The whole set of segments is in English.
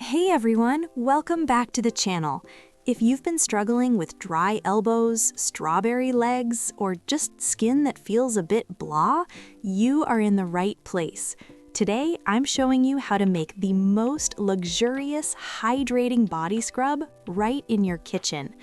Hey everyone, welcome back to the channel. If you've been struggling with dry elbows, strawberry legs, or just skin that feels a bit blah, you are in the right place. Today, I'm showing you how to make the most luxurious, hydrating body scrub right in your kitchen.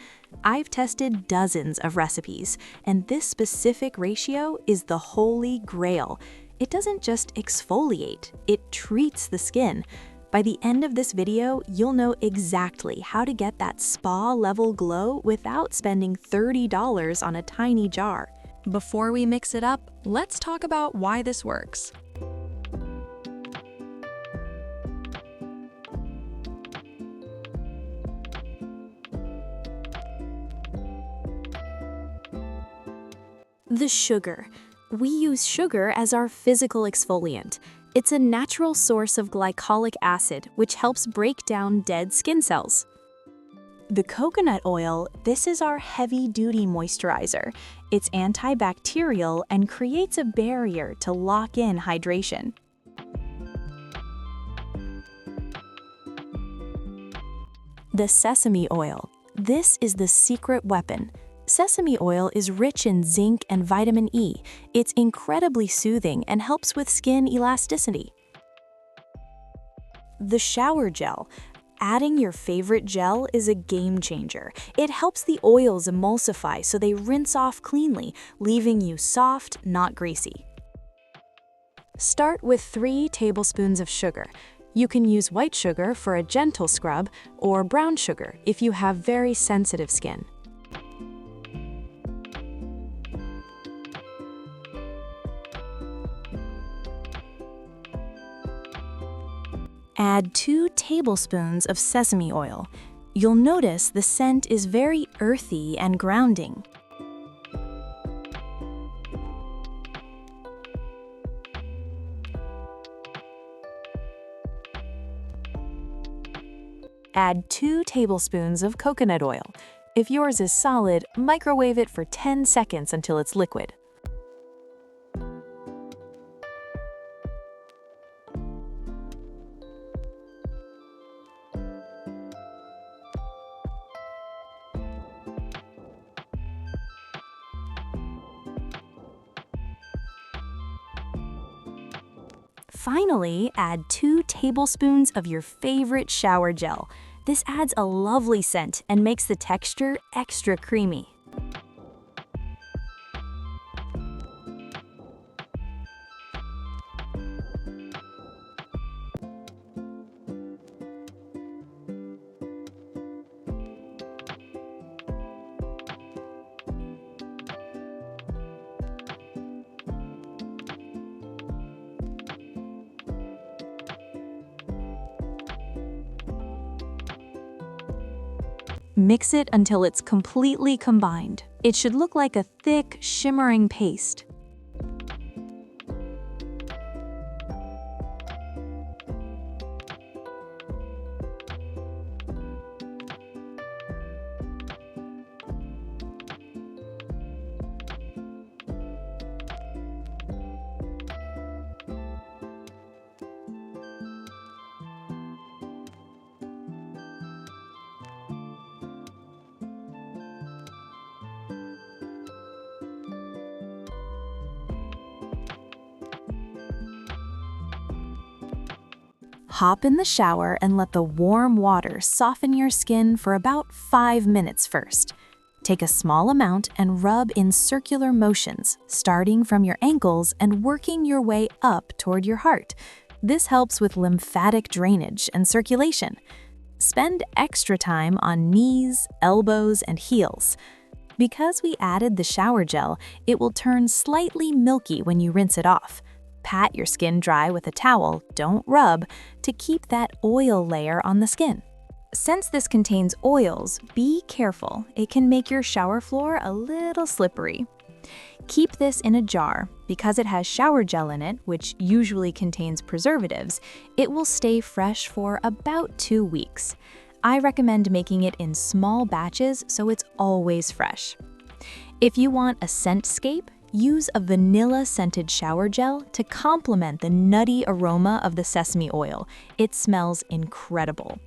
I've tested dozens of recipes, and this specific ratio is the holy grail. It doesn't just exfoliate, it treats the skin. By the end of this video, you'll know exactly how to get that spa-level glow without spending $30 on a tiny jar. Before we mix it up, let's talk about why this works. The sugar. We use sugar as our physical exfoliant. It's a natural source of glycolic acid, which helps break down dead skin cells. The coconut oil, this is our heavy-duty moisturizer. It's antibacterial and creates a barrier to lock in hydration. The sesame oil, this is the secret weapon. Sesame oil is rich in zinc and vitamin E. It's incredibly soothing and helps with skin elasticity. The shower gel. Adding your favorite gel is a game changer. It helps the oils emulsify so they rinse off cleanly, leaving you soft, not greasy. Start with 3 tablespoons of sugar. You can use white sugar for a gentle scrub or brown sugar if you have very sensitive skin. Add 2 tablespoons of sesame oil. You'll notice the scent is very earthy and grounding. Add 2 tablespoons of coconut oil. If yours is solid, microwave it for 10 seconds until it's liquid. Finally, add 2 tablespoons of your favorite shower gel. This adds a lovely scent and makes the texture extra creamy. Mix it until it's completely combined. It should look like a thick, shimmering paste. Hop in the shower and let the warm water soften your skin for about 5 minutes first. Take a small amount and rub in circular motions, starting from your ankles and working your way up toward your heart. This helps with lymphatic drainage and circulation. Spend extra time on knees, elbows, and heels. Because we added the shower gel, it will turn slightly milky when you rinse it off. Pat your skin dry with a towel, don't rub, to keep that oil layer on the skin. Since this contains oils, be careful. It can make your shower floor a little slippery. Keep this in a jar. Because it has shower gel in it, which usually contains preservatives, it will stay fresh for about 2 weeks. I recommend making it in small batches so it's always fresh. If you want a scentscape, use a vanilla-scented shower gel to complement the nutty aroma of the sesame oil. It smells incredible.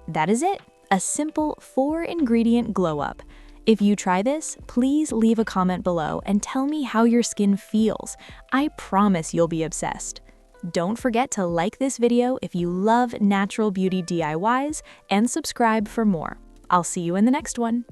That is it, a simple 4-ingredient glow-up. If you try this, please leave a comment below and tell me how your skin feels. I promise you'll be obsessed. Don't forget to like this video if you love natural beauty DIYs and subscribe for more. I'll see you in the next one.